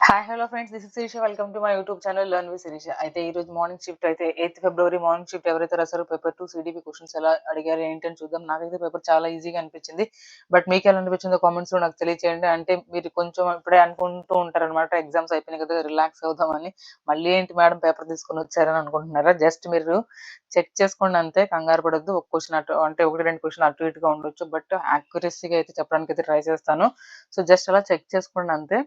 Hi hello friends, this is Shirisha. Welcome to my YouTube channel learn with Shirisha. అయితే ఈ రోజు morning shift అయితే 8th ఫిబ్రవరి morning shift ఎవరైతే రాసారో paper 2 CDP questions ఎలా అడిగారు ఏంటని చూద్దాం. నాకైతే పేపర్ చాలా ఈజీగా అనిపించింది. బట్ మీకు ఎలా అనిపించిందో కామెంట్స్ లో నాకు తెలియచేయండి. అంటే మీరు కొంచెం ఇప్పుడే అనుకుంటూ ఉంటారనమాట, ఎగ్జామ్స్ అయిపోయినాయి కదా రిలాక్స్ అవుదామని, మళ్ళీ ఏంటి మేడం పేపర్ తీసుకొని వచ్చారని అనుకుంటున్నారా? జస్ట్ మీరు చెక్ చేసుకోండి అంతే, కంగారు పడొద్దు. ఒక క్వశ్చన్ అటు అంటే ఒకటి రెండు క్వశ్చన్ అటు ఇటుగా ఉండొచ్చు, బట్ యాక్యురసీగా అయితే చెప్పడానికి అయితే ట్రై చేస్తాను. సో జస్ట్ అలా చెక్ చేసుకోండి అంతే.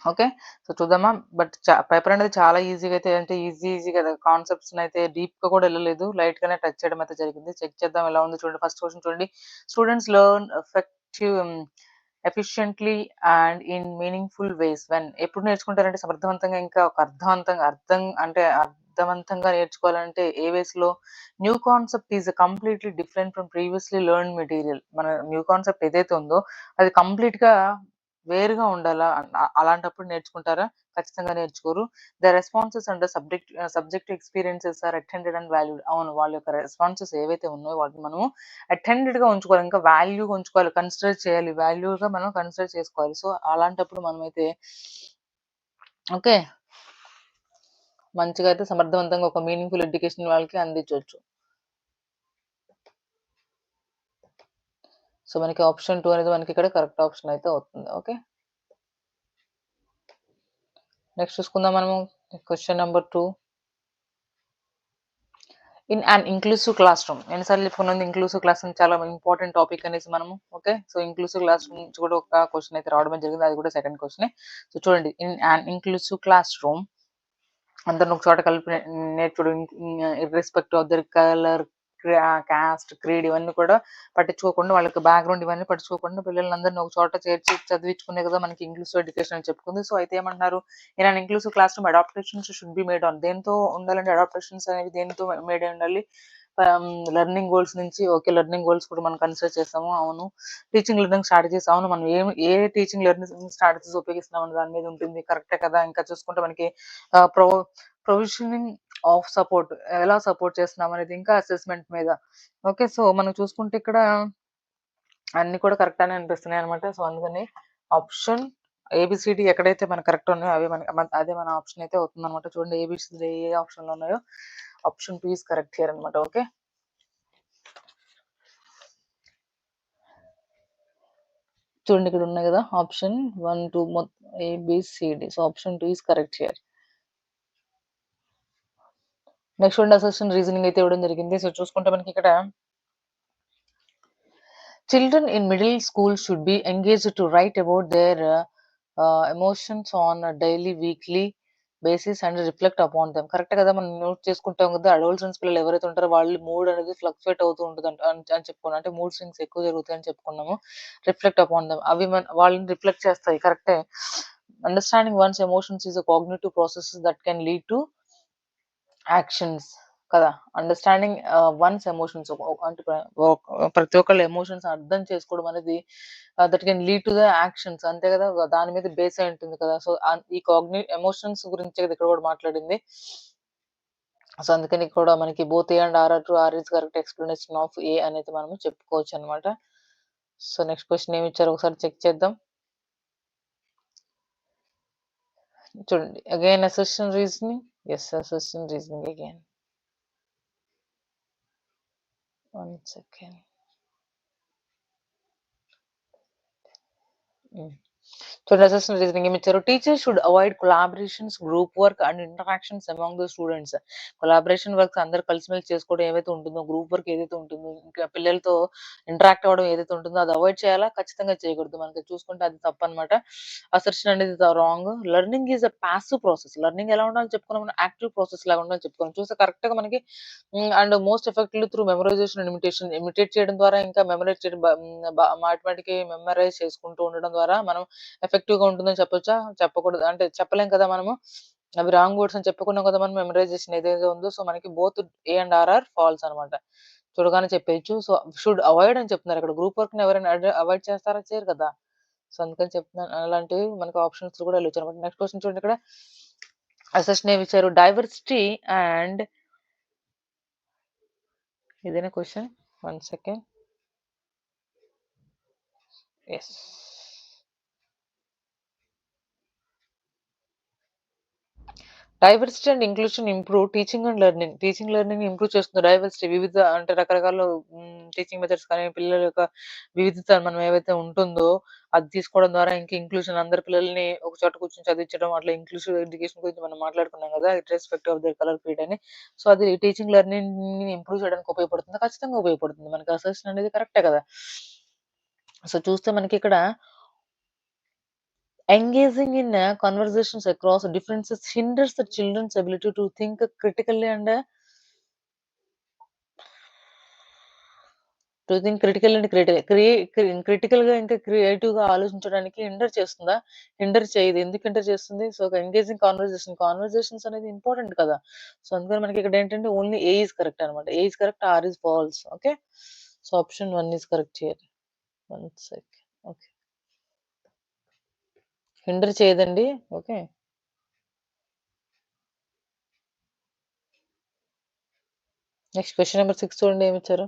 ఓకే, సో చూద్దామా. బట్ పేపర్ అనేది చాలా ఈజీగా అయితే, అంటే ఈజీ కదా, కాన్సెప్ట్స్ అయితే డీప్ గా కూడా వెళ్ళలేదు, లైట్ గానే టచ్ చేయడం అయితే జరిగింది. చెక్ చేద్దాం ఎలా ఉంది చూడండి. ఫస్ట్ క్వశ్చన్ చూడండి. Students learn efficiently and in meaningful ways when. ఎప్పుడు నేర్చుకుంటారంటే సమర్థవంతంగా, ఇంకా ఒక అర్థవంతంగా నేర్చుకోవాలంటే ఏ వేస్ లో? New concept is completely different from previously learn material. మన న్యూ కాన్సెప్ట్ ఏదైతే ఉందో అది కంప్లీట్ గా వేరుగా ఉండాలా? అలాంటప్పుడు నేర్చుకుంటారా? ఖచ్చితంగా నేర్చుకోరు. The responses and subject experiences are attended and valued. అవును, వాళ్ళ యొక్క రెస్పాన్సెస్ ఏవైతే ఉన్నాయో వాటిని మనము అటెండెడ్ గా ఉంచుకోవాలి, ఇంకా వాల్యూగా ఉంచుకోవాలి, కన్సిడర్ చేయాలి, వాల్యూగా మనం కన్సిడర్ చేసుకోవాలి. సో అలాంటప్పుడు మనమైతే ఓకే మంచిగా అయితే సమర్థవంతంగా ఒక మీనింగ్ఫుల్ ఎడ్యుకేషన్ వాళ్ళకి అందించవచ్చు. సో మనకి ఆప్షన్ 2 అనేది మనకి ఇక్కడ కరెక్ట్ ఆప్షన్ అయితే అవుతుంది. ఓకే, నెక్స్ట్ చూసుకుందాం మనము question number 2. In and inclusive class room. ఎన్నిసార్లు చెప్పుకున్నది ఇంక్లూసివ్ క్లాస్ రూమ్ చాలా ఇంపార్టెంట్ టాపిక్ అనేసి మనము. Okay, so inclusive class room నుంచి కూడా ఒక క్వశ్చన్ అయితే రావడం జరిగింది, అది కూడా సెకండ్ క్వశ్చన్. సో చూడండి, in and inclusive class room అందరిని ఒక చోట కలిపి నేర్చుకోవడం, irrespective of their colour, cost, creed ఇవన్నీ కూడా పట్టించుకోకుండా, వాళ్ళకి బ్యాక్గ్రౌండ్ ఇవన్నీ పట్టించుకోకుండా పిల్లలందరినీ ఒక చోట చేర్చి చదివించుకునే కదా మనకి ఇంగ్లీష్ ఎడ్యుకేషన్ అని చెప్పుకుంది. సో అయితే ఏమంటున్నారు, in an inclusive class room adaptations should be made on. దేంతో ఉండాలంటే అడాప్టేషన్స్ అనేవి దేంతో మేడ్ అయి ఉండాలి? లెర్నింగ్ గోల్స్ నుంచి. ఓకే, లెర్నింగ్ గోల్స్ కూడా మనం కన్సిడర్ చేస్తాము. అవును, టీచింగ్ లెర్నింగ్ స్ట్రాటజీస్. అవును, మనం ఏ టీచింగ్ లెర్నింగ్ స్ట్రాటజీస్ ఉపయోగిస్తున్నాం దాని మీద ఉంటుంది. కరెక్టే కదా. ఇంకా చూసుకుంటే మనకి ప్రొవిజనింగ్ ఆఫ్ సపోర్ట్, ఎలా సపోర్ట్ చేస్తున్నాం అనేది, ఇంకా అసెస్మెంట్ మీద. ఓకే, సో మనం చూసుకుంటే ఇక్కడ అన్ని కూడా కరెక్ట్ అని అనిపిస్తున్నాయి అనమాట. సో అందుకని ఆప్షన్ ఏబిసిడి ఎక్కడైతే మన కరెక్ట్ ఉన్నాయో అవి అదే మన ఆప్షన్ అయితే అవుతుంది అనమాట. చూడండి, ఏబిసిడి ఏ ఆప్షన్ లో ఉన్నాయో ఆప్షన్ 2 ఈస్ కరెక్ట్ హియర్ అనమాట. ఓకే, చూడండి ఇక్కడ ఉన్నాయి కదా option 1 2 ABCD. So option 2 is correct here. Next చూడండి, అసెషన్ రీజనింగ్ అయితే ఇవ్వడం జరిగింది. సో చూసుకుంటే మనకి ఇక్కడ children in middle school should be engaged to write about their emotions on a daily, weekly basis and reflect upon them. Correct కదా, మనం note చేసుకుంటాం కదా. అడోల్సెన్స్ పిల్లలు ఎవరైతే ఉంటారో వాళ్ళు మూడ్ అనేది ఫ్లక్చువేట్ అవుతూ ఉంటుంది అని చెప్పుకున్నాం. అంటే మూడ్ స్వింగ్స్ ఎక్కువ జరుగుతాయని చెప్పుకున్నాము. రిఫ్లెక్ట్ అపాన్ దెమ్, అవి వాళ్ళని రిఫ్లెక్ట్ చేస్తాయి. కరెక్టే. Understanding once emotions is a cognitive process that can lead to actions కదా. అండర్స్టాండింగ్ వన్స్ ఎమోషన్స్, అంటే ప్రతి ఒక్కళ్ళ ఎమోషన్స్ అర్థం చేసుకోవడం అనేది that can lead to the actions, అంతే కదా, దాని మీద బేస్ అయి ఉంటుంది కదా. సో ఈ ఎమోషన్స్ గురించి కదా ఇక్కడ కూడా మాట్లాడింది. సో అందుకని కూడా మనకి both A and R true R is correct explanation of A అనేది మనం చెప్పుకోవచ్చు అనమాట. సో నెక్స్ట్ క్వశ్చన్ ఏమి ఇచ్చారు ఒకసారి చెక్ చేద్దాం. చూడండి, again assertion reasoning. Yes, assertion reasoning again. 1 second. చూడండి, అసెషన్ రీజనింగ్ ఏమి ఇచ్చారు. Teachers should avoid collaborations, group work and interactions among the students. Collaboration works అందరు కలిసిమెలిసి చేసుకోవడం ఏవైతే ఉంటుందో, గ్రూప్ వర్క్ ఏదైతే ఉంటుందో, ఇంకా పిల్లలతో ఇంటరాక్ట్ అవ్వడం ఏదైతే ఉంటుందో అది అవాయిడ్ చేయాలా? ఖచ్చితంగా చేయకూడదు. మనకి చూసుకుంటే అది తప్పు అనమాట. అసెషన్ అనేది wrong. Learning is a passive process. Learning ఎలా ఉండాలని చెప్పుకున్నాం మనం? యాక్టివ్ ప్రాసెస్ లాగా ఉండాలని చెప్పుకున్నాం. చూస్తే కరెక్ట్ గా మనకి and most effectively through memorisation and imitate చేయడం ద్వారా, ఇంకా మెమరైజ్ చేయడం, మాటిమాటికి మెమరైజ్ చేసుకుంటూ ఉండడం ద్వారా మనం ఎఫెక్టివ్ గా ఉంటుందని చెప్పొచ్చా? చెప్పకూడదు, అంటే చెప్పలేం కదా మనము. అవి రాంగ్ వర్డ్స్ అని చెప్పుకున్నాం కదా మనం. మెమరైజేషన్ ఏదైతే ఉందో, సో మనకి both A and R are false అనమాట. చూడగానే చెప్పేయచ్చు. సో షుడ్ అవాయిడ్ అని చెప్తున్నారు ఇక్కడ. గ్రూప్ వర్క్ ని ఎవరైనా అవాయిడ్ చేస్తారా? చేయరు కదా. సో అందుకని చెప్తున్నాను, అలాంటివి మనకి ఆప్షన్స్ కూడా వెళ్ళొచ్చు అనమాట. నెక్స్ట్ క్వశ్చన్ చూడండి, ఇక్కడ అసెషన్ ఏమి ఇచ్చారు. డైవర్సిటీ అండ్ ఇదేనా question? 1 second. Yes. Diversity and inclusion improve teaching and learning. Teaching లెర్నింగ్‌ని ఇంప్రూవ్ చేస్తుంది. డైవర్సిటీ వివిధ అంటే రకరకాల టీచింగ్ మెథడ్స్ కానీ, పిల్లల యొక్క వివిధత మనం ఏవైతే ఉంటుందో, అది తీసుకోవడం ద్వారా ఇంకా ఇంక్లూషన్ అందరి పిల్లల్ని ఒక చోట కూర్చొని చదివించడం, అట్లా ఇంక్లూసివ్ ఎడ్యుకేషన్ గురించి మనం మాట్లాడుకున్నాం గదా! Irrespective of their colour, creed అని. సో, అది టీచింగ్ లెర్నింగ్‌ని ఇంప్రూవ్ చేయడానికి ఉపయోగపడుతుందా? ఖచ్చితంగా ఉపయోగపడుతుంది. మనకి అసర్షన్ అనేది కరెక్టే కదా! సో, చూస్తే మనకిక్కడ engaging in conversations across differences hinders the children's ability to think critically and క్రిటికల్‌గా ఇంకా క్రియేటివ్‌గా ఆలోచించడానికి హిండర్ చేస్తుందా? హిండర్ చేయదు. ఎందుకు హిండర్ చేస్తుంది? సో, ఎంగేజింగ్ కాన్వర్జేషన్స్ అనేది ఇంపార్టెంట్ కదా! సో, అందుకని మనకి ఇక్కడ ఏంటంటే ఓన్లీ ఏ ఈస్ కరెక్ట్ అన్నమాట. A is correct, R is false. Okay. So, option 1 is correct here. One sec. Okay. Hinder చేయదండి. ఓకే. నెక్స్ట్ క్వెషన్ నంబర్ 6 చూడండి ఏమిచ్చారో.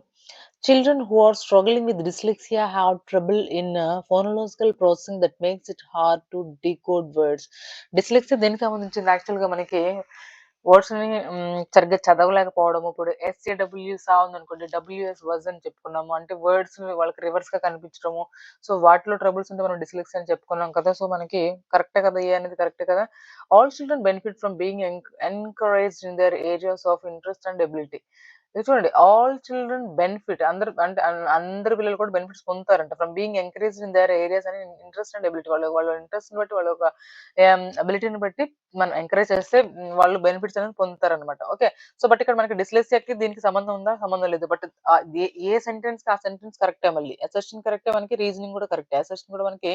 Children who are struggling with dyslexia have trouble in phonological processing that makes it hard to decode words. Dyslexia దేనికి సంబంధించింది? యాక్చువల్‌గా మనకి వర్డ్స్‌ని సరిగ్గా చదవలేకపోవడము. ఇప్పుడు ఎస్ఏడబ్ల్యూ సా ఉందనుకోండి. డబ్ల్యూఎస్ వజ్ అని చెప్పుకున్నాము. అంటే వర్డ్స్‌ని వాళ్ళకి రివర్స్‌గా కనిపించడము. సో, వాటిలో ట్రబుల్స్ ఉంటే మనం డిస్లెక్సియా అని చెప్పుకున్నాం కదా! సో, మనకి కరెక్టే కదా! ఏ అనేది కరెక్టే కదా! All children benefit from being encouraged in their areas of interest and ability. ఇది చూడండి. ఆల్ చిల్డ్రన్ బెనిఫిట్ అందరు అంటే అందరి పిల్లలు కూడా బెనిఫిట్స్ పొందుతారంట. From being encouraged in their areas అని ఇంట్రెస్ట్ అండ్ ఎబిలిటీ. వాళ్ళ ఇంట్రెస్ట్‌ని బట్టి వాళ్ళ యొక్క ఎబిలిటీని బట్టి మనం ఎంకరేజ్ చేస్తే వాళ్ళు బెనిఫిట్స్ అనేది పొందుతారనమాట. ఓకే. సో, బట్ ఇక్కడ మనకి డిస్లెక్సియాకి దీనికి సంబంధం ఉందా? సంబంధం లేదు. బట్ ఏ సెంటెన్స్‌కి ఆ సెంటెన్స్ కరెక్టే మళ్ళీ. అసర్షన్ కరెక్టే మనకి. రీజనింగ్ కూడా కరెక్టే. అసర్షన్ కూడా మనకి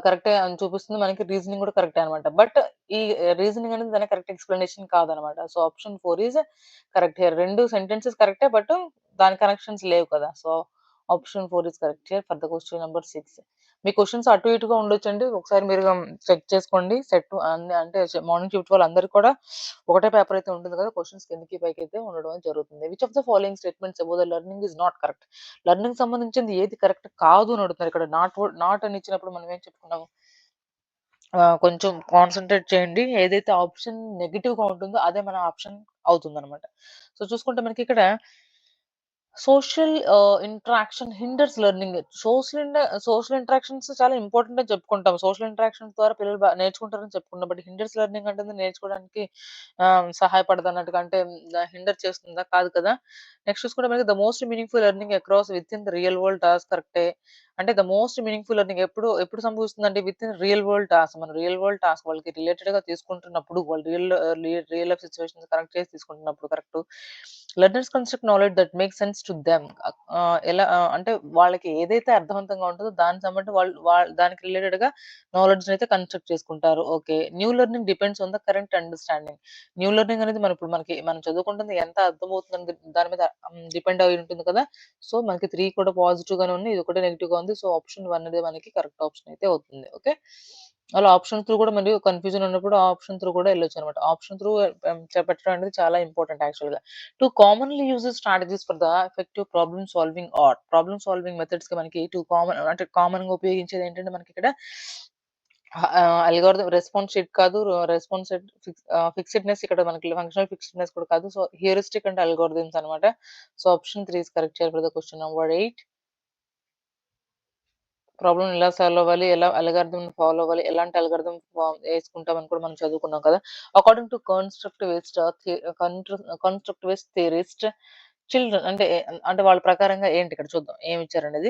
కరెక్టే అని చూపిస్తుంది. మనకి రీజనింగ్ కూడా కరెక్టే అనమాట. బట్ ఈ రీజనింగ్ అనేది దానికి కరెక్ట్ ఎక్స్‌ప్లనేషన్ కాదనమాట. So, option 4 is correct here. 2 sentences కరెక్టే. బట్ దాని కనెక్షన్స్ లేవు కదా! So, option 4 is correct here for the question number 6. Me questions అటు ఇటుగా ఉండొచ్చండి. ఒకసారి మీరు చెక్ చేసుకోండి. సెట్ అన్ని అంటే మార్నింగ్ షిఫ్ట్ వాళ్ళందరికి కూడా ఒకటే పేపర్ అయితే ఉంటుంది కదా! క్వెషన్స్ కిందకి పైకైతే ఉండడం అనేది జరుగుతుంది. Which of the following statements about the learning is not correct? Learning సంబంధించింది ఏది కరెక్ట్ కాదు అని అడుగుతున్నారు. ఇక్కడ నాట్ అని ఇచ్చినప్పుడు మనం ఏం చెప్పుకున్నాము? కొంచెం కాన్సంట్రేట్ చేయండి. ఏదైతే ఆప్షన్ నెగెటివ్‌గా ఉంటుందో అదే మన ఆప్షన్ అవుతుందనమాట. సో, చూసుకుంటే మనకిక్కడ interaction hinders learning. Social interactions చాలా ఇంపార్టెంట్ అని చెప్పుకుంటాం. సోషల్ ఇంటరాక్షన్స్ ద్వారా పిల్లలు నేర్చుకుంటారని చెప్పుకున్నాం. బట్ హిండర్స్ లెర్నింగ్ అంటే నేర్చుకోవడానికి సహాయపడదన్నట్టుగా అంటే హిండర్ చేస్తుందా? కాదు కదా! నెక్స్ట్ చూసుకుంటే మనకి the most meaningful learning across within the real world task కరెక్టే. అంటే ద మోస్ట్ మీనింగ్‌ఫుల్ లెర్నింగ్ ఎప్పుడు సంభవిస్తుందంటే వితిన్ రియల్ వరల్డ్ టాస్క్. మన రియల్ వరల్డ్ టాస్క్ వాళ్ళకి రిలేటెడ్‌గా తీసుకుంటున్నప్పుడు వాళ్ళు రియల్ లైఫ్ సిట్యుయేషన్స్ కనెక్ట్ చేసి తీసుకుంటున్నప్పుడు correct. Learners construct knowledge that makes sense to them. అంటే వాళ్ళకి ఏదైతే అర్థవంతంగా ఉంటుందో దానికి సంబంధించి దానికి రిలేటెడ్‌గా నాలెడ్జ్‌నైతే కన్స్ట్రక్ట్ చేసుకుంటారు. Okay. New learning depends on the current understanding. New learning అనేది మనం చదువుకుంటుంది ఎంత అర్థమవుతుందని దాని మీద డిపెండ్ అయి ఉంటుంది కదా! సో, మనకి 3 కూడా పాజిటివ్ గానే ఉన్నాయి. ఇదొకటే నెగెటివ్‌గా ఉంది. సో, ఆప్షన్ 1 అనేది మనకి కరెక్ట్ ఆప్షన్ అయితే అవుతుంది. ఓకే. అలా ఆప్షన్ త్రూ కూడా మరియు కన్‌ఫ్యూజన్ ఉన్నప్పుడు ఆప్షన్ త్రూ కూడా ఎళ్ళొచ్చనమాట. ఆప్షన్ త్రూ చేపట్టడం అనేది చాలా ఇంపార్టెంట్ యాక్చువల్‌గా. 2 commonly used strategies for the effective problem solving or problem solving మెథడ్స్‌కి మనకి 2 కామన్‌గా ఉపయోగించేది ఏంటంటే మనకిక్కడ అల్గోరిథం రెస్పాన్స్ షీట్ కాదు. రెస్పాన్స్ సెట్ ఫిక్స్‌డ్‌నెస్ ఇక్కడ మనకి ఫంక్షనల్ ఫిక్స్‌డ్‌నెస్ కూడా కాదు. సో, హ్యూరిస్టిక్ అండ్ అల్గోరిథమ్స్ అనమాట. So, option 3 is correct here for the question number 8. ప్రాబ్లమ్‌ని ఎలా సాల్వ్ అవ్వాలి? ఎలా అల్గారిథమ్‌ని ఫాలో అవ్వాలి? ఎలాంటి అల్గారిథమ్ ఏసుకుంటామని కూడా మనం చదువుకున్నాం కదా! According to constructivist theorist children అంటే వాళ్ళ ప్రకారంగా ఏంటి ఇక్కడ చూద్దాం ఏమిచ్చారనేది.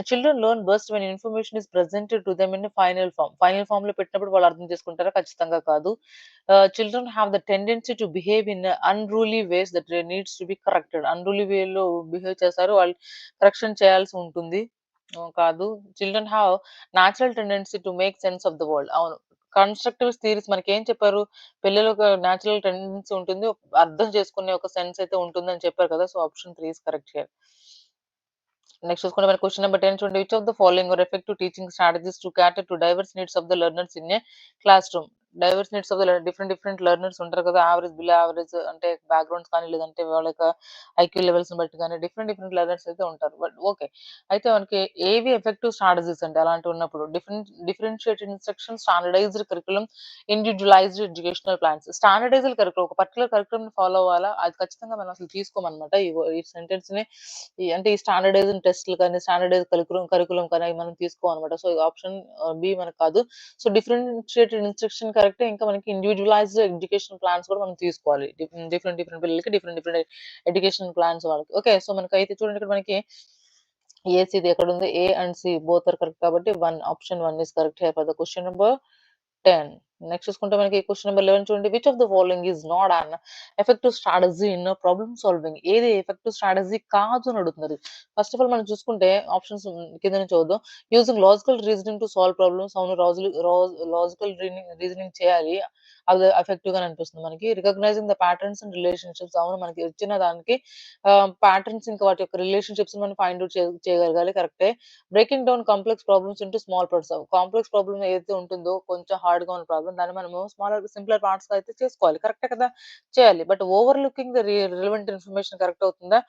Children learn best when information is presented to them in final form. Final ఫార్మ్‌లో పెట్టినప్పుడు వాళ్ళు అర్థం చేసుకుంటారా? ఖచ్చితంగా కాదు. Children have the tendency to behave in unruly ways that needs to be corrected. Unruly వేలో బిహేవ్ చేస్తారు. వాళ్ళు కరెక్షన్ చేయాల్సి ఉంటుంది. కాదు. Children have natural tendency to make sense of the world. అవును. కన్‌స్ట్రక్టివ్ థియరీస్ మనకేం చెప్పారు? పిల్లలకు నేచురల్ టెండెన్సీ ఉంటుంది. అర్థం చేసుకునే ఒక సెన్స్ అయితే ఉంటుందని చెప్పారు కదా! So, option 3 is correct here. Next చూసుకుంటే మరి క్వెషన్ నంబర్ 10 చూడండి. Which of the following are effective teaching strategies to cater to diverse needs of the learners in a classroom. Diverse needs of the different different learners ఉంటారు కదా, average below average అంటే backgrounds కానీ లేదంటే వాళ్ళ యొక్క IQ levels బట్టి కానీ different different learners అయితే ఉంటారు. బట్ ఓకే, అయితే మనకి ఏవి ఎఫెక్టివ్ స్ట్రాటజీస్ అంటే అలాంటి ఉన్నప్పుడు differentiated instruction, standardized curriculum, individualized educational plans. Standardized curriculum ఒక పర్టికులర్ కరికులం ఫాలో అవ్వాలా, అది ఖచ్చితంగా మనం అసలు తీసుకోమన్నమాట. ఈ సెంటెన్స్ ని అంటే ఈ స్టాండర్డైజ్డ్ టెస్ట్లు కానీ స్టాండర్డైజ్ కరికులం కరికులం కానీ అవి మనం తీసుకోమన్నమాట. సో ఆప్షన్ బి మనకు కాదు. సో డిఫరెన్షియేటెడ్ ఇన్స్ట్రక్షన్ కరెక్టే. ఇంకా మనకి ఇండివిజువలైజ్డ్ ఎడ్యుకేషన్ ప్లాన్స్ కూడా మనం తీసుకోవాలి. డిఫరెంట్ డిఫరెంట్ పిల్లలకి డిఫరెంట్ డిఫరెంట్ ఎడ్యుకేషన్ ప్లాన్స్ వాళ్ళకి. ఓకే, సో మనకైతే చూడండి ఇక్కడ మనకి ఏసీది ఎక్కడుంది? A and C both are correct కాబట్టి option 1 is correct here for the question number 10. Next చూసుకుంటే మనకి క్వెషన్ నంబర్ 11 చూడండి. Which of the following is not an effective strategy in problem solving? ఏది ఎఫెక్టివ్ స్ట్రాటజీ కాదు అని అడుగుతున్నారు. First of all మనం చూసుకుంటే ఆప్షన్స్ కింద నుంచి చూద్దాం. Using logical reasoning to solve problems. అవును, లాజికల్ రీజనింగ్ చేయాలి. అది ఎఫెక్టివ్ గా అనిపిస్తుంది మనకి. Recognizing the patterns and relationships. అవును, మనకి వచ్చిన దానికి ప్యాటర్న్స్ ఇంకా వాటి యొక్క రిలేషన్షిప్స్ మనం ఫైండ్ అవుట్ చేయగలగాలి, కరెక్టే. Breaking down complex problems into small parts. Complex problem ఏదైతే ఉంటుందో కొంచెం హార్డ్ గా ఉన్న ప్రాబ్లమ్ దాన్ని మనము సింప్లర్ పార్ట్స్ గా అయితే చేసుకోవాలి, కరెక్టే కదా, చేయాలి. But over looking the relevant information correct అవుతుందా?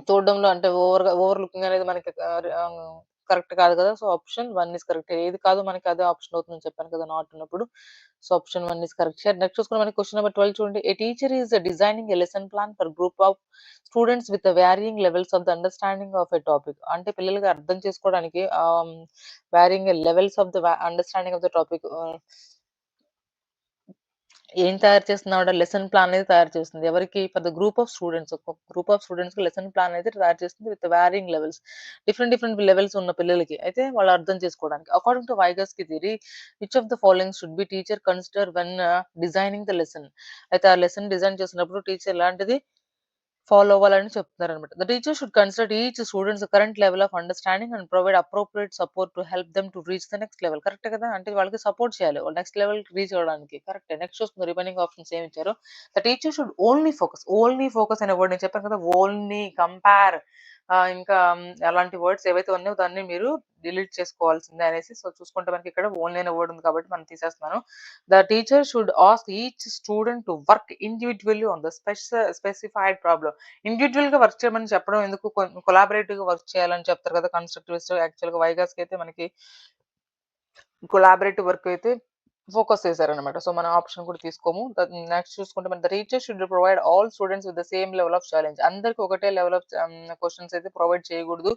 చూడడంలో అంటే ఓవర్ లుకింగ్ అనేది మనకి కరెక్ట్ కాదు కదా. So option 1 is correct. ఏది కాదు మనకి అదే ఆప్షన్ అవుతుందని చెప్పాను కదా నాట్ ఉన్నప్పుడు. So option 1 is correct. Next చూసుకుంటే మనకి క్వెషన్ నెంబర్ 12 చూడండి. A teacher is designing a lesson plan for group of students with varying levels of the understanding of a topic. అంటే పిల్లలకి అర్థం చేసుకోవడానికి varying levels of the understanding of the topic ఏం తయారు చేస్తుంది ఆవిడ? లెసన్ ప్లాన్ అనేది తయారు చేస్తుంది. ఎవరికి? For the group of students. ఒక గ్రూప్ ఆఫ్ స్టూడెంట్స్‌కి లెసన్ ప్లాన్ అయితే తయారు చేస్తుంది with varying levels. Different different levels ఉన్న పిల్లలకి. అయితే వాళ్ళు అర్థం చేసుకోవడానికి. According to Vygotsky theory which of the following should be teacher consider when designing the lesson. అయితే ఆ లెసన్ డిజైన్ చేసినప్పుడు టీచర్ ఎలాంటిది ఫాలో అవ్వాలని చెప్తున్నారనమాట. The teacher should consider each students current level of understanding and provide appropriate support to help them to reach the next level. కరెక్టే కదా! అంటే వాళ్ళకి సపోర్ట్ చేయాలి. వాళ్ళు నెక్స్ట్ లెవెల్‌కి రీచ్ అవ్వడానికి. కరెక్టే. నెక్స్ట్ చూస్తుంది రిమైనింగ్ ఆప్షన్స్ ఏమి ఇచ్చారో. The teacher should only focus అనే వర్డ్ నేను చెప్పాను కదా! ఓన్లీ, కంపేర్ ఇంకా అలాంటి వర్డ్స్ ఏవైతే ఉన్నాయో దాన్ని మీరు డిలీట్ చేసుకోవాల్సిందే అనేసి. సో చూసుకుంటే మనకి ఇక్కడ ఓన్లీ అనే వర్డ్ ఉంది కాబట్టి మనం తీసేస్తున్నాను. The teacher should ask each student to work individually on the specified problem. Individual గా వర్క్ చేయమని చెప్పడం ఎందుకు? కొలాబరేటివ్ గా వర్క్ చేయాలని చెప్తారు కదా కన్స్ట్రక్టివిస్ట్. యాక్చువల్ గా వైగాస్కి అయితే మనకి కొలాబరేటివ్ వర్క్ అయితే ఫోకస్ చేశారనమాట. సో మన ఆప్షన్ కూడా తీసుకోము. నెక్స్ట్ చూసుకుంటే మన the teacher should provide all students with the same level of challenge. అందరికి ఒకటే లెవెల్ ఆఫ్ క్వశ్చన్స్ అయితే ప్రొవైడ్ చేయకూడదు.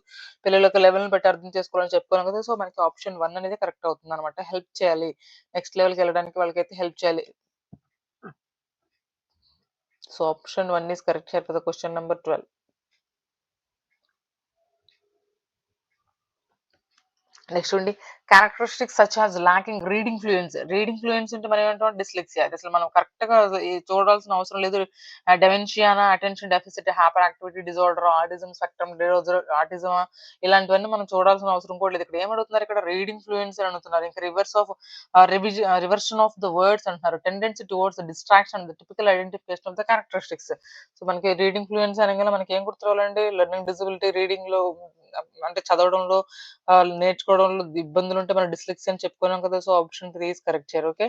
పిల్లల యొక్క లెవెల్‌ని బట్టి అర్థం చేసుకోవాలని చెప్పుకున్నాం కదా. సో మనకి ఆప్షన్ 1 అనేది కరెక్ట్ అవుతుందనమాట. హెల్ప్ చేయాలి. నెక్స్ట్ లెవెల్‌కి వెళ్ళడానికి వాళ్ళకైతే హెల్ప్ చేయాలి. So option 1 is correct here for the question number 12. Next ఉండి characteristics such as lacking reading fluency. Reading fluency అంటే మనం ఏమంటాం? డిస్లెక్సియా. అది అసలు మనం కరెక్ట్ గా చూడాల్సిన అవసరం లేదు. డెమెన్షియానా, attention deficit, hyper activity disorder, autism spectrum disorder, ఆటిజమా, ఇలాంటివన్నీ మనం చూడాల్సిన అవసరం కూడా లేదు. ఇక్కడ ఏమడుగుతున్నారు? ఇక్కడ రీడింగ్ ఫ్లూయెన్సీ అని అడుగుతున్నారు. ఇంకా రివర్షన్ ఆఫ్ ద వర్డ్స్ అంటున్నారు. Tendency towards distraction, the typical identification of the characteristics. So మనకి రీడింగ్ ఫ్లూయెన్సీ అనగానే మనకి ఏం గుర్తు రావాలండి? లెర్నింగ్ డిజబిలిటీ, రీడింగ్ లో అంటే చదవడంలో నేర్చుకోవడంలో ఇబ్బందులుంటే మనం డిస్లెక్సియా అని చెప్పుకున్నాం కదా. So option 3 is correct here. Okay.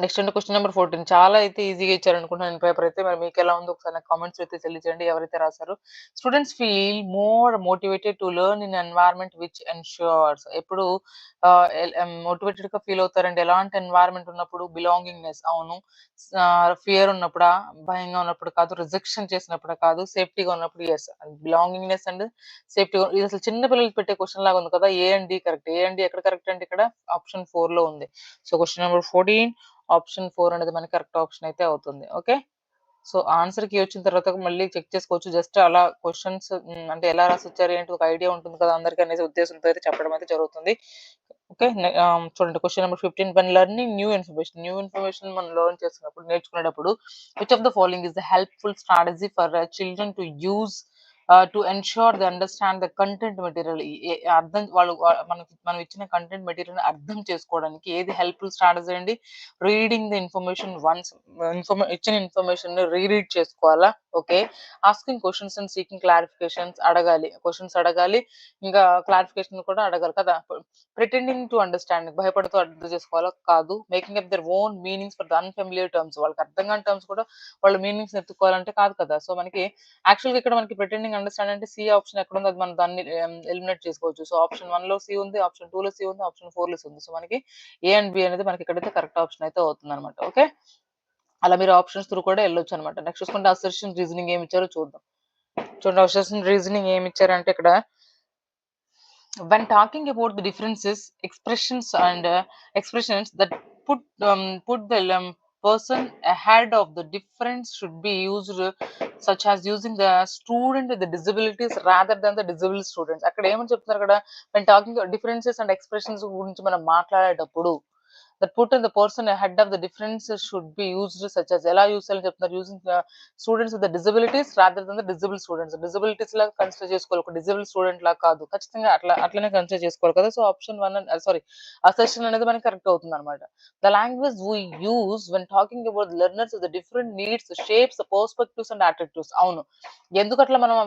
Next అండి క్వెషన్ నంబర్ 14. చాలా అయితే ఈజీగా ఇచ్చారనుకుంటున్నాను పేపర్ అయితే. మరి మీకెలా ఉందో ఒకసారి నాకు కామెంట్స్ అయితే తెలియజేయండి ఎవరైతే రాసారో. Students feel more motivated to learn in environment which ensures. ఎప్పుడు మోటివేటెడ్‌గా ఫీల్ అవుతారండి. ఎలాంటి ఎన్వైర్న్మెంట్ ఉన్నప్పుడు? బిలాంగింగ్‌నెస్. అవును. ఫియర్ ఉన్నప్పుడా? భయంగా ఉన్నప్పుడు కాదు. రిజెక్షన్ చేసినప్పుడు కాదు. సేఫ్టీగా ఉన్నప్పుడు యెస్. బిలాంగింగ్‌నెస్ అండ్ సేఫ్టీగా ఇది అసలు చిన్న పిల్లలకి పెట్టే క్వెషన్ లాగా ఉంది కదా. A and D correct. A and D ఎక్కడ కరెక్ట్ అంటే ఇక్కడ ఆప్షన్ 4లో ఉంది. సో క్వెషన్ నంబర్ 14 ఆప్షన్ 4 అనేది మనకి కరెక్ట్ ఆప్షన్ అయితే అవుతుంది. ఓకే. సో ఆన్సర్ కీ వచ్చిన తర్వాత మళ్ళీ చెక్ చేసుకోవచ్చు. జస్ట్ అలా క్వెషన్స్ అంటే ఎలా రాసొచ్చారు ఏంటి ఒక ఐడియా ఉంటుంది కదా అందరికి అనేసి ఉద్దేశంతో అయితే చెప్పడం అయితే జరుగుతుంది. ఓకే. చూడండి question number 15. When learning new information మనం లెర్న్ చేస్తున్నప్పుడు నేర్చుకునేటప్పుడు which of the following is the helpful strategy for children to use to ensure they understand the content material. అర్థం వాళ్ళు మనకి మనం ఇచ్చిన కంటెంట్ మెటీరియల్‌ని అర్థం చేసుకోవడానికి ఏది హెల్ప్‌ఫుల్ స్ట్రాటజీ అండి? Reading the information once. ఇచ్చిన ఇన్ఫర్మేషన్‌ని రీడ్ చేసుకోవాలా? Okay. Asking questions and seeking clarifications అడగాలి. క్వెషన్స్ అడగాలి. ఇంకా క్లారిఫికేషన్ కూడా అడగాలి కదా! ప్రిటెండింగ్ టు అండర్‌స్టాండ్ భయపడుతూ అర్థం చేసుకోవాలా? కాదు. Making up their own meanings for the unfamiliar terms వాళ్ళకి అర్థం కాని టర్మ్స్ కూడా వాళ్ళు మీనింగ్స్ ఎతుక్కోవాలంటే కాదు కదా! సో, మనకి యాక్చువల్‌గా ఇక్కడ మనకి ప్రిటెండింగ్ అండర్‌స్టాండ్ అంటే సి ఆప్షన్ ఎక్కడుందో అది మనం దాన్ని ఎలిమినేట్ చేసుకోవచ్చు. సో, ఆప్షన్ 1లో సి ఉంది. ఆప్షన్ 2లో సి ఉంది. ఆప్షన్ 4లో సి ఉంది. సో, మనకి ఏ అండ్ బి అనేది మనకి ఇక్కడైతే కరెక్ట్ ఆప్షన్ అయితే అవుతుందన్నమాట. ఓకే. అలా మీరు ఆప్షన్స్ త్రూ కూడా ఎళ్ళొచ్చన్నమాట. నెక్స్ట్ చూసుకుంటే అసర్షన్ రీజనింగ్ ఏమి ఇచ్చారో చూద్దాం. చూడండి అసర్షన్ రీజనింగ్ ఏమి ఇచ్చారంటే ఇక్కడ when talking about the differences expressions and expressions that put put the person ahead of the difference should be used such as using the student with the disabilities rather than the disabled students. అక్కడ ఏమని చెప్తున్నారు అక్కడ when talking about differences and expressions గురించి మనం మాట్లాడేటప్పుడు that put in the person ahead of the differences should be used such as ఎలా use చేయాలని చెప్తున్నారు using students with disabilities rather than the disable students. Disabilities లాగా consider చేసుకోవాలి. ఒక disable student లాగా కాదు. ఖచ్చితంగా అట్లనే కన్సిడర్ చేసుకోవాలి కదా! సో, ఆప్షన్ 1 సారీ అసర్షన్ అనేది మనకి కరెక్ట్ అవుతుందన్నమాట. The language we use when talking about learners with different needs, shapes, perspectives and attitudes. అవును. ఎందుకట్లా మనం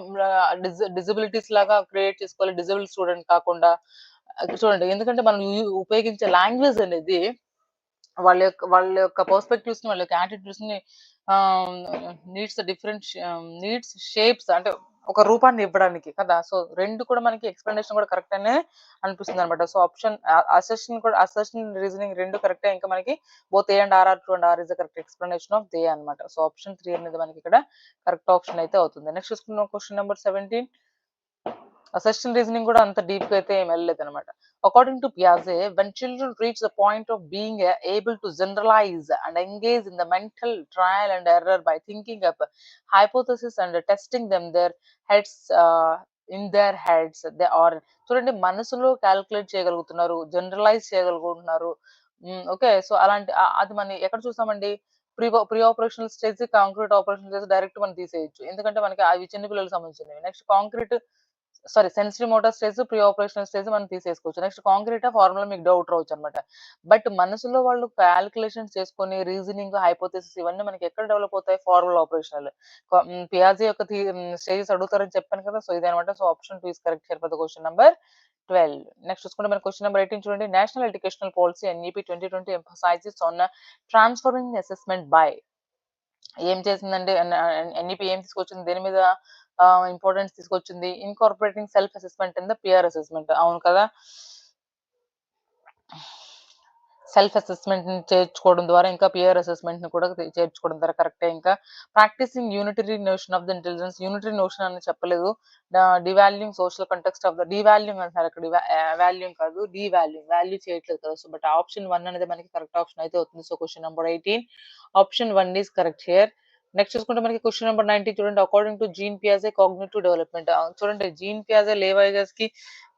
డిజబిలిటీస్ లాగా క్రియేట్ చేసుకోవాలి డిజబుల్ స్టూడెంట్ కాకుండా? చూడండి ఎందుకంటే మనం ఉపయోగించే లాంగ్వేజ్ అనేది వాళ్ళ యొక్క పర్స్పెక్టివ్స్‌ని, వాళ్ళ యొక్క యాటిట్యూడ్స్‌ని ఆహ్, నీడ్స్, షేప్స్ అంటే ఒక రూపాన్ని ఇవ్వడానికి కదా! సో, 2 కూడా మనకి ఎక్స్‌ప్లనేషన్ కూడా కరెక్ట్ అనే అనిపిస్తుందన్నమాట. సో, ఆప్షన్ అసర్షన్ రీజనింగ్ 2 కరెక్టే. ఇంకా మనకి both A and R are true and R is the correct explanation of they అన్నమాట. సో, ఆప్షన్ 3 అనేది మనకి ఇక్కడ కరెక్ట్ ఆప్షన్ అయితే అవుతుంది. నెక్స్ట్ చూసుకుందాం క్వెషన్ నంబర్ 17. అసర్షన్ రీజనింగ్ కూడా అంత డీప్‌గా అయితే ఏమి వెళ్ళలేదన్నమాట. According to Piaget, when children reach the point of being able to generalize and engage in the mental trial and error by thinking up hypotheses and testing them heads uh, in their heads, they are చూడండి మనసులో calculate చేయగలుగుతున్నారు, generalise చేయగలుగుతున్నారు. Okay. So, అలాంటి అది మనం ఎక్కడ చూసామండి? Pre operational stage, concrete operational stage direct మనం తీసేయొచ్చు. ఎందుకంటే మనకి అవి చిన్న పిల్లలకి సంబంధించినవి. Next sensory motor stage, pre operational stage మనం తీసేసుకోవచ్చు. నెక్స్ట్ కాంక్రీటా, ఫార్ములా మీకు డౌట్ రావచ్చనమాట. బట్ మనసులో వాళ్ళు కాలిక్యులేషన్స్ చేసుకొని రీజనింగ్, హైపోథెసిస్ ఇవన్నీ మనకి ఎక్కడ డెవలప్ అవుతాయి? ఫార్ములా ఆపరేషన్‌లో. పియాజే యొక్క స్టేజెస్ అడుగుతారని చెప్పాను కదా! సో, ఇదనమాట. So, option 2 is correct here for the question number 12. Next చూసుకుంటే మన క్వెషన్ నంబర్ 18 చూడండి. National educational policy NEP 2020 emphasizes on transforming assessment by ఏం చేసిందండి? ఎన్‌ఈపీ ఏం తీసుకొచ్చింది? దేని మీద ఇంపార్టెన్స్ తీసుకొచ్చింది? Incorporating self assessment in the peer assessment. అవును కదా! సెల్ఫ్ అసెస్మెంట్‌ని చేర్చుకోవడం ద్వారా ఇంకా పియర్ అసెస్మెంట్‌ని కూడా చేర్చుకోవడం ద్వారా కరెక్టే. ఇంకా practicing unitary notion of the intelligence. Unitary notion అని చెప్పలేదు. Devaluing social context of the devaluing అంటున్నారు అక్కడ. వాల్యూయింగ్ కాదు డీవాల్యూయింగ్. వాల్యూ చేయట్లేదు కదా! సో, బట్ ఆప్షన్ 1 అనేది మనకి కరెక్ట్ ఆప్షన్ అయితే అవుతుంది. So, question number 18 option 1 is correct here. Next చూసుకుంటే మనకి క్వెషన్ నంబర్ 19 చూడండి. అకార్డింగ్ టు జీన్ పియాజే కాగ్నిటివ్ డెవలప్‌మెంట్. చూడండి జీన్ పియాజే, లేవైగస్‌కి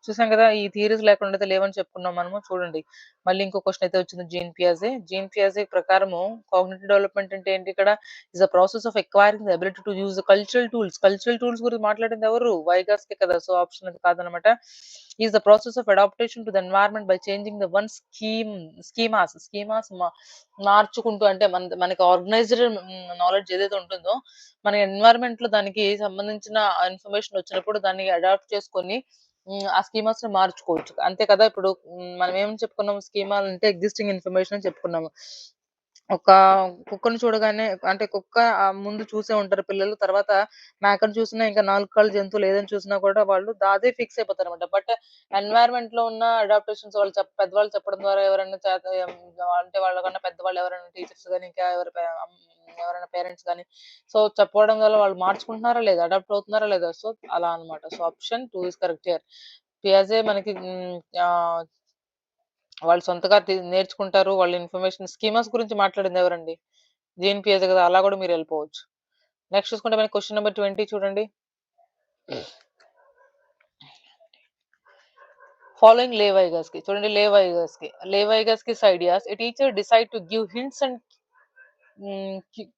చూసాం కదా! ఈ థియరీస్ లేకుండా అయితే లేవని చెప్పుకున్నాం మనము. చూడండి మళ్ళీ ఇంకో క్వెషన్ అయితే వచ్చింది జీన్ పియాజే. జీన్ పియాజే ప్రకారము కాగ్నిటివ్ డెవలప్‌మెంట్ అంటే ఏంటి ఇక్కడ? Is the process of acquiring the ability to use cultural tools. Cultural tools గురించి మాట్లాడింది ఎవరు? వైగాస్‌కే కదా! సో, ఆప్షన్ అది కాదనమాట. Is the process of adaptation to the environment by changing the one schemas మార్చుకుంటూ అంటే మనకి ఆర్గనైజ్డ్ నాలెడ్జ్ ఏదైతే ఉంటుందో మన ఎన్వైర్న్మెంట్‌లో దానికి సంబంధించిన ఇన్ఫర్మేషన్ వచ్చినప్పుడు దాన్ని అడాప్ట్ చేసుకొని ఆ స్కీమాస్‌ని మార్చుకోవచ్చు. అంతే కదా! ఇప్పుడు మనం ఏం చెప్పుకున్నాము స్కీమాలంటే ఎగ్జిస్టింగ్ ఇన్ఫర్మేషన్ అని చెప్పుకున్నాము. ఒక కుక్కని చూడగానే అంటే కుక్క ముందు చూసే ఉంటారు పిల్లలు. తర్వాత మేకను చూసినా ఇంకా 4 కాళ్ళ జంతువులు ఏదని చూసినా కూడా వాళ్ళు అదే ఫిక్స్ అయిపోతారన్నమాట. బట్ ఎన్వైర్న్‌మెంట్‌లో ఉన్న అడాప్టేషన్స్ వాళ్ళు పెద్దవాళ్ళు చెప్పడం ద్వారా ఎవరైనా అంటే వాళ్ళకన్నా పెద్దవాళ్ళు ఎవరైనా టీచర్స్ గాని, ఇంకా ఎవరైనా పేరెంట్స్ గాని సో, చెప్పడం వల్ల వాళ్ళు మార్చుకుంటున్నారా లేదా? అడాప్ట్ అవుతున్నారా లేదా? సో, అలా అన్నమాట. So, option 2 is correct here. పియాజే మనకి ఆహ్, వాళ్ళు సొంతగా నేర్చుకుంటారు. వాళ్ళ ఇన్ఫర్మేషన్ స్కీమాస్ గురించి మాట్లాడింది ఎవరండి? జీన్ పియాజే కదా! అలా కూడా మీరెళ్ళిపోవచ్చు. నెక్స్ట్ చూసుకుంటే మనకి క్వెషన్ నంబర్ 20 చూడండి. ఫాలోయింగ్ చూడండి Vygotsky's ideas. A teacher decide to give hints and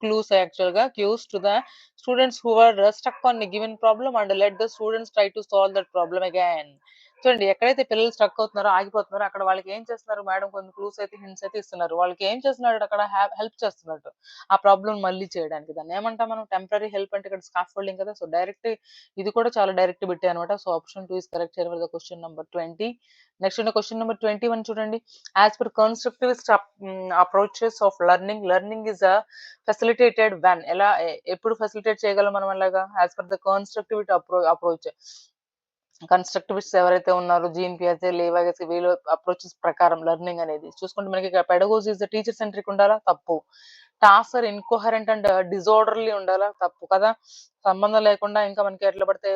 clues actually cues to the students who are stuck on a given problem and let the students try to solve that problem again. చూడండి ఎక్కడైతే పిల్లలు struck అవుతున్నారో, ఆగిపోతున్నారో అక్కడ వాళ్ళకి ఏం చేస్తున్నారు madam కొన్ని clues అయితే, హింట్స్ అయితే ఇస్తున్నారు. వాళ్ళకి ఏం చేస్తున్నాడు అక్కడ హెల్ప్ చేస్తున్నట్టు. ఆ ప్రాబ్లమ్ మళ్ళీ చేయడానికి. దాన్ని ఏమంటాం మనం? టెంపరరీ హెల్ప్ అంటే ఇక్కడ స్కాఫోల్డింగ్ కదా! సో, డైరెక్ట్ ఇది కూడా చాలా డైరెక్ట్ బిట్టే అనమాట. So, option 2 is correct here for the question number 20. Next ఉన్న క్వెషన్ నంబర్ 21 చూడండి. As per constructivist approaches of learning, learning is facilitated when ఎలా ఎప్పుడు ఫెసిలిటేట్ చేయగలం మనం అలాగా? As per the constructivity approach. Constructivists ఎవరైతే ఉన్నారో జీన్ పియాజే, లీవైస్ వీళ్ళ అప్రోచెస్ ప్రకారం లెర్నింగ్ అనేది చూసుకుంటే మనకి ఇక్కడ pedagogy is the teacher centric ఉండాలా? తప్పు. Task are incoherent and disorderly ఉండాలా? తప్పు కదా! సంబంధం లేకుండా ఇంకా మనకి ఎట్లా పడితే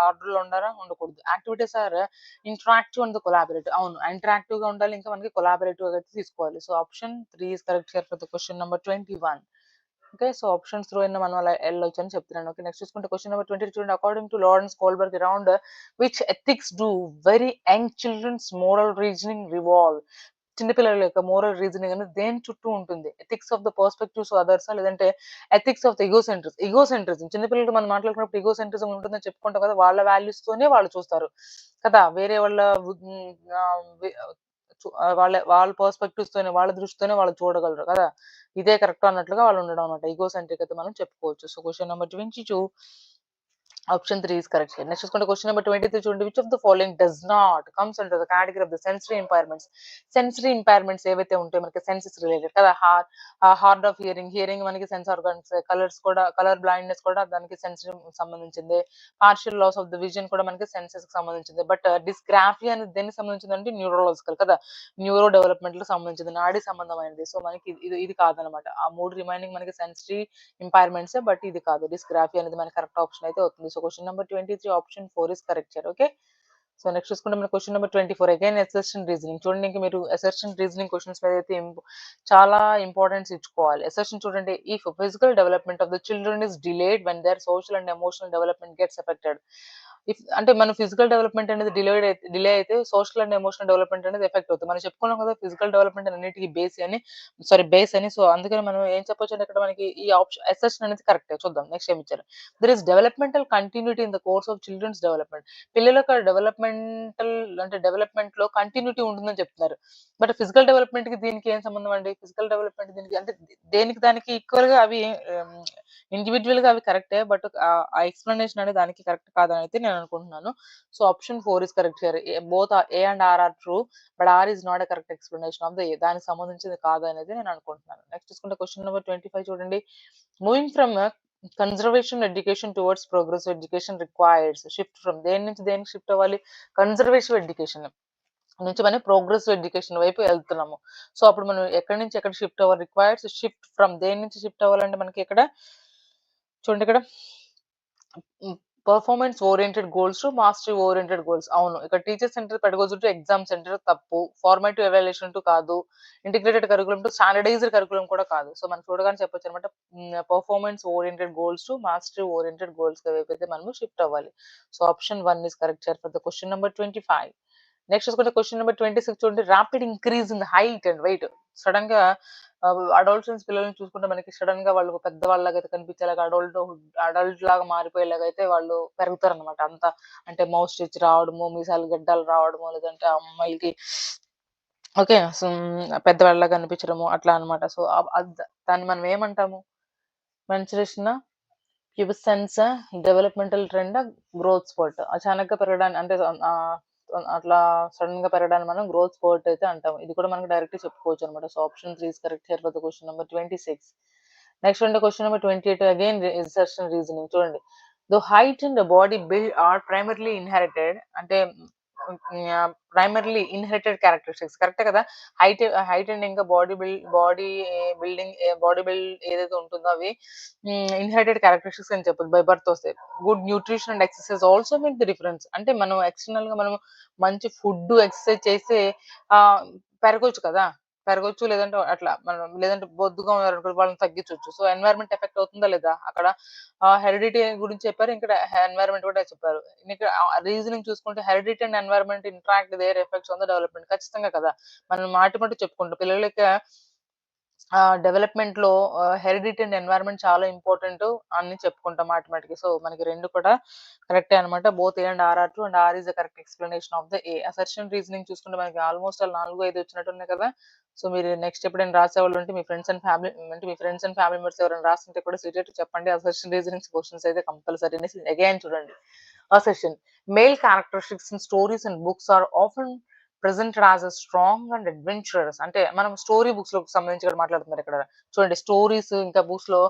ఆర్డర్‌లో ఉండాలా? ఉండకూడదు. Activities are interactive and collaborative. అవును. ఇంటరాక్టివ్‌గా ఉండాలి. ఇంకా మనకి కొలాబరేటివ్‌గా అయితే తీసుకోవాలి. So, option 3 is correct here for the question number 21. Okay. So, options through అయినా మనం అలా ఎళ్ళొచ్చని చెప్తున్నాను. ఓకే. నెక్స్ట్ చూసుకుంటే క్వెషన్ నంబర్ 22 చూడండి. According to Lawrence Kohlberg around which ethics do very young children's moral reasoning revolve. చిన్న పిల్లల యొక్క మోరల్ రీజనింగ్ అనేది దేని చుట్టూ ఉంటుంది? Ethics of the perspectives అదర్సా? లేదంటే ఎథిక్స్ ఆఫ్ ద ఇగోసెంట్రిజం. చిన్న పిల్లలతో మనం మాట్లాడుకున్నప్పుడు ఇగోసెంట్రిజం ఉంటుందని చెప్పుకుంటాం కదా! వాళ్ళ వాల్యూస్ తోనే వాళ్ళు చూస్తారు కదా! వేరే వాళ్ళ ఆహ్, వి వాళ్ళ పర్స్పెక్టివ్స్ తోనే, వాళ్ళ దృష్టితోనే వాళ్ళు చూడగలరు కదా! ఇదే కరెక్ట్ అన్నట్లుగా వాళ్ళు ఉండడం అన్నమాట. ఇగోసెంట్రిక్ అయితే మనం చెప్పుకోవచ్చు. So, question number 22 option 3 is correct here. Next చూసుకుంటే క్వెషన్ నంబర్ 23 చూడండి. Which of the following does not comes under the category of the sensory impairments. Sensory impairments ఏవైతే ఉంటాయో మనకి సెన్సెస్ రిలేటెడ్ కదా! హార్డ్ ఆఫ్ హియరింగ్, హియరింగ్ మనకి sense organs, colours కూడా colour blindness కూడా దానికి సెన్సరీ సంబంధించిందే. Partial loss of the vision కూడా మనకి సెన్సెస్‌కి సంబంధించిందే. బట్ డిస్గ్రాఫియా అనేది దేనికి సంబంధించిందంటే న్యూరోలాజికల్ కదా! న్యూరో డెవలప్‌మెంట్‌కి సంబంధించింది. నాడీ సంబంధమైనది. సో, మనకి ఇది ఇది కాదనమాట. ఆ 3 రిమైనింగ్ మనకి సెన్సరీ ఇంపైర్మెంట్సే. బట్ ఇది కాదు. డిస్గ్రాఫియా అనేది మన కరెక్ట్ ఆప్షన్ అయితే అవుతుంది. So, question number 23 option 4 is correct here. Okay. So, next చూసుకుంటే మన question number 24 again assertion reasoning. చూడండి ఇంక మీరు అసర్షన్ రీజనింగ్ క్వెషన్స్ మీద అయితే చాలా ఇంపార్టెన్స్ ఇచ్చుకోవాలి. అసర్షన్ చూడండి. If physical development of the children is delayed when their social and emotional development gets effected. అంటే మన ఫిజికల్ డెవలప్‌మెంట్ అనేది డిలే అయితే సోషల్ అండ్ ఎమోషనల్ డెవలప్‌మెంట్ అనేది ఎఫెక్ట్ అవుతుంది. మనం చెప్పుకున్నాం కదా! ఫిజికల్ డెవలప్‌మెంట్ అన్నిటికి బేస్ అని. సో, అందుకని మనం ఏం చెప్పొచ్చంటే ఇక్కడ మనకి ఈ అసర్షన్ అనేది కరెక్టే. చూద్దాం నెక్స్ట్ ఏమిచ్చారు. There is developmental continuity in the course of children's development. పిల్లల యొక్క డెవలప్‌మెంట్‌లో కంటిన్యూటీ ఉంటుందని చెప్తున్నారు. బట్ ఫిజికల్ డెవలప్‌మెంట్‌కి దీనికి ఏం సంబంధం అండి? ఫిజికల్ డెవలప్‌మెంట్ దీనికి అంటే దేనికి దానికి ఈక్వల్‌గా అవి ఆహ్, ఇండివిడ్యుయల్‌గా అవి కరెక్టే. బట్ ఆ ఎక్స్‌ప్లనేషన్ అనేది దానికి కరెక్ట్ కాదని అయితే నేను అనుకుంటున్నాను. So, option 4 is correct here. Both A and R are true. But R is not a correct explanation of the A. దానికి సంబంధించింది కాదనేది నేను అనుకుంటున్నాను. నెక్స్ట్ చూసుకుంటే క్వెషన్ నంబర్ 25 చూడండి. Moving from conservation education towards progressive education requires shift from దేని నుంచి దేనికి షిఫ్ట్ అవ్వాలి? కన్జర్వేటివ్ ఎడ్యుకేషన్ నుంచి మనం ప్రోగ్రెసివ్ ఎడ్యుకేషన్ వైపు వెళ్తున్నాము. సో, అప్పుడు మనం ఎక్కడి నుంచి ఎక్కడ షిఫ్ట్ అవ్వాలి? రిక్వైర్స్ షిఫ్ట్ ఫ్రమ్ దేని నుంచి షిఫ్ట్ అవ్వాలంటే మనకి ఇక్కడ చూడండి ఇక్కడ హ్మ్. Performance oriented goals to mastery oriented goals. అవును. ఇక్కడ teacher centre pedagogy to exam centre తప్పు. ఫార్మాటివ్ ఎవాల్యుయేషన్ టు కాదు. Integrated curriculum to standardised curriculum కూడా కాదు. సో, మనం చూడగానే చెప్పొచ్చనమాట. Performance oriented goals to mastery oriented goals వైపైతే మనము షిఫ్ట్ అవ్వాలి. So, option 1 is correct here for the question number 25. Next చూసుకుంటే క్వెషన్ నంబర్ 26 చూడండి. Rapid increase in height and weight. సడెన్‌గా అడోలసెన్స్ పిల్లల్ని చూసుకుంటే మనకి సడెన్‌గా వాళ్ళు పెద్దవాళ్ళలాగా అయితే కనిపించేలాగా అడల్ట్ లాగా మారిపోయేలాగా అయితే వాళ్ళు పెరుగుతారనమాట. అంటే మౌత్ స్టిచ్ రావడము, మీసాలు గడ్డాలు రావడము, లేదంటే ఆ అమ్మాయిలకి ఓకే. సో, పెద్దవాళ్ళలాగా కనిపించడము అట్లా అన్నమాట. సో, దాన్ని మనం ఏమంటాము? మెన్సురేషనా? ప్యూబిసెన్సా? డెవలప్‌మెంటల్ ట్రెండా? Growth spurt. అచానక్‌గా పెరగడాన్ని అంటే అట్లా సడెన్‌గా పెరగడాన్ని మనం గ్రోత్ స్పర్ట్ అయితే అంటాం. ఇది కూడా మనకు డైరెక్ట్‌గా చెప్పుకోవచ్చనమాట. So, option 3 is correct here for the question number 26. Next ఉండే question number 28 again assertion reasoning చూడండి. The height and body build are primarily inherited అంటే ప్రైమర్లీ ఇన్‌హెరిటెడ్ క్యారెక్టరిస్టిక్స్ కరెక్టే కదా! హైట్ అండ్ ఇంకా బాడీ బిల్డ్ ఏదైతే ఉంటుందో అవి ఇన్‌హెరిటెడ్ క్యారెక్టరిస్టిక్స్ అని చెప్పొచ్చు. బై బర్త్ వస్తాయి. Good nutrition and exercise also make the difference. అంటే మనం ఎక్స్టర్నల్‌గా మనం మంచి ఫుడ్, ఎక్సర్‌సైజ్ చేస్తే ఆహ్, పెరగొచ్చు కదా! పెరగొచ్చు లేదంటే అట్లా మనం లేదంటే బొద్దుగా ఉన్నారనుకో వాళ్ళని తగ్గించొచ్చు. సో, ఎన్వైర్న్‌మెంట్ ఎఫెక్ట్ అవుతుందా లేదా? అక్కడ హెరిడిటీ గురించి చెప్పారు. ఇక్కడ ఎన్వైర్న్‌మెంట్ కూడా చెప్పారు. ఇక్కడ రీజనింగ్ చూసుకుంటే heredity and environment interact their effects on the development ఖచ్చితంగా కదా! మనం మాటి మాటికి చెప్పుకుంటాం. పిల్లల యొక్క డెవలప్‌మెంట్‌లో హెరిడిటీ అండ్ ఎన్వైర్న్‌మెంట్ చాలా ఇంపార్టెంట్ అని చెప్పుకుంటాం ఆటోమేటిక్‌గా. సో, మనకి 2 కూడా కరెక్టే అనమాట. Both A and R are true and R is the correct explanation of the A. Assertion reasoning చూసుకుంటే మనకి ఆల్‌మోస్ట్ ఆల్ 4, 5 వచ్చినట్టున్నాయి కదా! సో, మీరు నెక్స్ట్ ఎప్పుడైనా రాసేవాళ్ళు ఉంటే మీ ఫ్రెండ్స్ అండ్ ఫ్యామిలీ అంటే మీ ఫ్రెండ్స్ అండ్ ఫ్యామిలీ మెంబర్స్ ఎవరైనా రాస్తుంటే కూడా సీరియస్‌గా చెప్పండి. అసర్షన్ రీజనింగ్స్ క్వెషన్స్ అయితే కంపల్సరీ అనేసి అగైన్ చూడండి. Assertion male characteristics in stories and books are often presented as a strong and adventurous. అంటే మనం స్టోరీ బుక్స్‌లోకి సంబంధించి కూడా మాట్లాడుతున్నారు ఇక్కడ. చూడండి స్టోరీస్ ఇంకా బుక్స్‌లో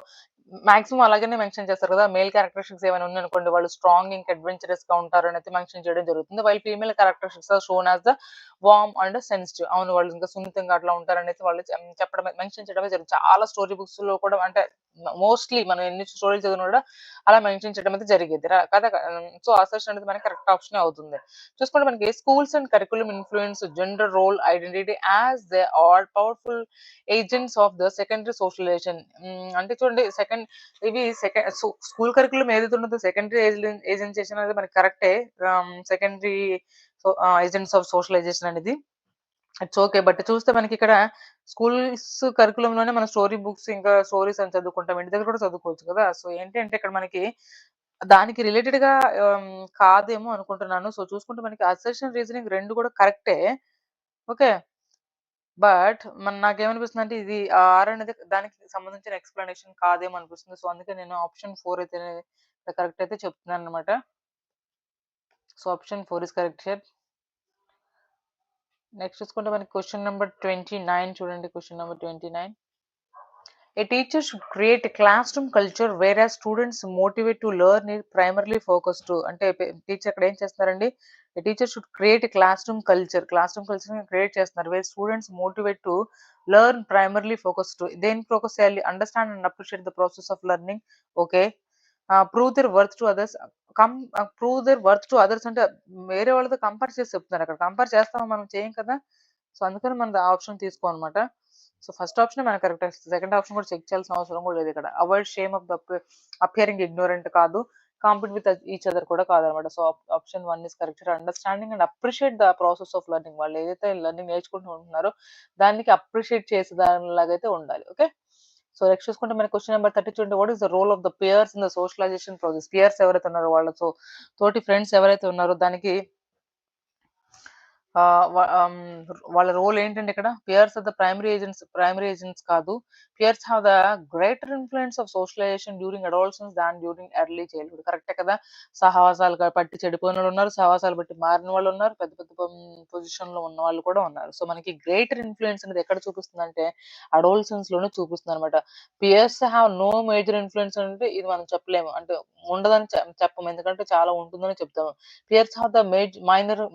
మాక్సిమం అలాగనే మెన్షన్ చేస్తారు కదా! మేల్ క్యారెక్టరిస్టిక్స్ ఏమైనా ఉన్నాయనుకోండి వాళ్ళు స్ట్రాంగ్ ఇంకా అడ్వెంచరస్‌గా ఉంటారనైతే మెన్షన్ చేయడం జరుగుతుంది. While female characteristics are shown as the warm and sensitive. అవును వాళ్ళు ఇంకా సున్నితంగా అట్లా ఉంటారనేసి వాళ్ళు చెప్పడమే మెన్షన్ చేయడమే జరుగుతుంది. చాలా స్టోరీ బుక్స్‌లో కూడా అంటే మోస్ట్‌లీ మనం ఎన్ని స్టోరీలు చదివినా కూడా అలా మెన్షన్ చేయడం అయితే జరిగేది. కదా! సో, అసర్షన్ అనేది మనకి కరెక్ట్ ఆప్షనే అవుతుంది. చూసుకుంటే మనకి schools and curriculum influence gender role identity as they are powerful agents of the secondary socialization. అంటే చూడండి ఇవి స్కూల్ కరిక్యులమ్ ఏదైతే ఉన్నదో సెకండరీ ఏజెన్సేషన్ అనేది మనకి కరెక్టే. సెకండరీ ఏజెంట్స్ ఆఫ్ సోషలైజేషన్ అనేది. It's okay. బట్ చూస్తే మనకిక్కడ స్కూల్స్ కరిక్యులమ్‌లోనే మన స్టోరీ బుక్స్ ఇంకా స్టోరీస్ అని చదువుకుంటాం. ఇంటి దగ్గర కూడా చదువుకోవచ్చు కదా! సో, ఏంటి అంటే ఇక్కడ మనకి దానికి రిలేటెడ్‌గా కాదేమో అనుకుంటున్నాను. సో, చూసుకుంటే మనకి అసర్షన్, రీజనింగ్ 2 కూడా కరెక్టే. ఓకే. బట్ నాకేమనిపిస్తుందంటే ఇది ఆర్ అనేది దానికి సంబంధించిన ఎక్స్‌ప్లనేషన్ కాదేమో అనిపిస్తుంది. సో, అందుకే నేను ఆప్షన్ 4 అయితే కరెక్ట్ అయితే చెప్తున్నానన్నమాట. So, option 4 is correct here. Next చూసుకుంటే మనకి క్వెషన్ నంబర్ 29 చూడండి. Question number 29. A teacher should create a classroom culture whereas students motivate to learn is primarily focused to. అంటే టీచర్ ఇక్కడ ఏం చేస్తున్నారండి? A teacher should create a classroom culture. Classroom కల్చర్‌ని create చేస్తున్నారు. where students motivate to learn primarily focused to. దేనికి focus చేయాలి? Understand and appreciate the process of learning. Okay. Prove their worth to others. Prove their worth to others అంటే వేరే వాళ్ళతో compare చేసి చెప్తున్నారు అక్కడ. కంపేర్ చేస్తామా? మనం చేయం కదా! సో, అందుకని మనం ఆ ఆప్షన్ తీసుకోమనమాట. సో, ఫస్ట్ ఆప్షనే మనకు కరెక్ట్. సెకండ్ ఆప్షన్ కూడా చెక్ చేయాల్సిన అవసరం కూడా లేదు ఇక్కడ. Avoid shame of the appearing ignorant కాదు. కాంపీట్ విత్ ఈచ్ అదర్ కూడా కాదనమాట. So, option 1 is correct. Understanding and appreciate the process of learning. వాళ్ళు ఏదైతే లెర్నింగ్ నేర్చుకుంటూ ఉంటున్నారో దానికి అప్రిషియేట్ చేసే దానిలాగైతే ఉండాలి. ఓకే. సో, నెక్స్ట్ చూసుకుంటే మనకి క్వెషన్ నంబర్ 30 చూడండి. What is the role of the peers in the socialization process? Peers ఎవరైతే ఉన్నారో తోటి ఫ్రెండ్స్ ఎవరైతే ఉన్నారో దానికి ఆహ్, వ ఆహ్, వాళ్ళ రోల్ ఏంటంటే ఇక్కడ peers are the primary agents కాదు. Peers have the greater influence of socialisation during adolescence than during early childhood. కరెక్టే కదా! సహవాసాలు పట్టి చెడిపోయినోళ్ళున్నారు. సహవాసాలు బట్టి మారిన వాళ్ళున్నారు. పెద్ద పెద్ద పొజిషన్‌లో ఉన్నవాళ్ళు కూడా ఉన్నారు. సో, మనకి గ్రేటర్ ఇన్‌ఫ్లూయెన్స్ అనేది ఎక్కడ చూపిస్తుందంటే అడాలసెన్స్‌లోనే చూపిస్తుందనమాట. Peers have no major influence అంటే ఇది మనం చెప్పలేము. అంటే ఉండదని చెప్పము. ఎందుకంటే చాలా ఉంటుందని చెప్తాము. పియర్స్ హావ్ ద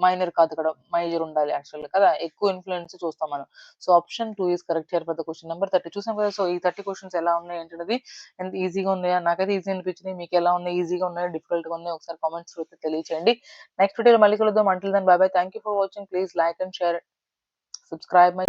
మైనర్ కాదు ఇక్కడ. మేజర్ ఉండాలి యాక్చువల్‌గా కదా! ఎక్కువ ఇన్‌ఫ్లూయెన్స్ చూస్తాం మనం. So, option 2 is correct here for the question number 30. చూసాం కదా! సో, ఈ 30 క్వెషన్స్ ఎలా ఉన్నాయి ఏంటనేది ఎంత ఈజీగా ఉన్నాయా? నాకైతే ఈజీ అనిపించినాయి. మీకెలా ఉన్నాయి? ఈజీగా ఉన్నాయా? డిఫికల్ట్‌గా ఉన్నాయా? ఒకసారి కామెంట్స్‌లో అయితే తెలియచేయండి. నెక్స్ట్ వీడియోలో మళ్ళీ కలుద్దాం. Until then bye bye. Thank you for watching. Please like and share. Subscribe my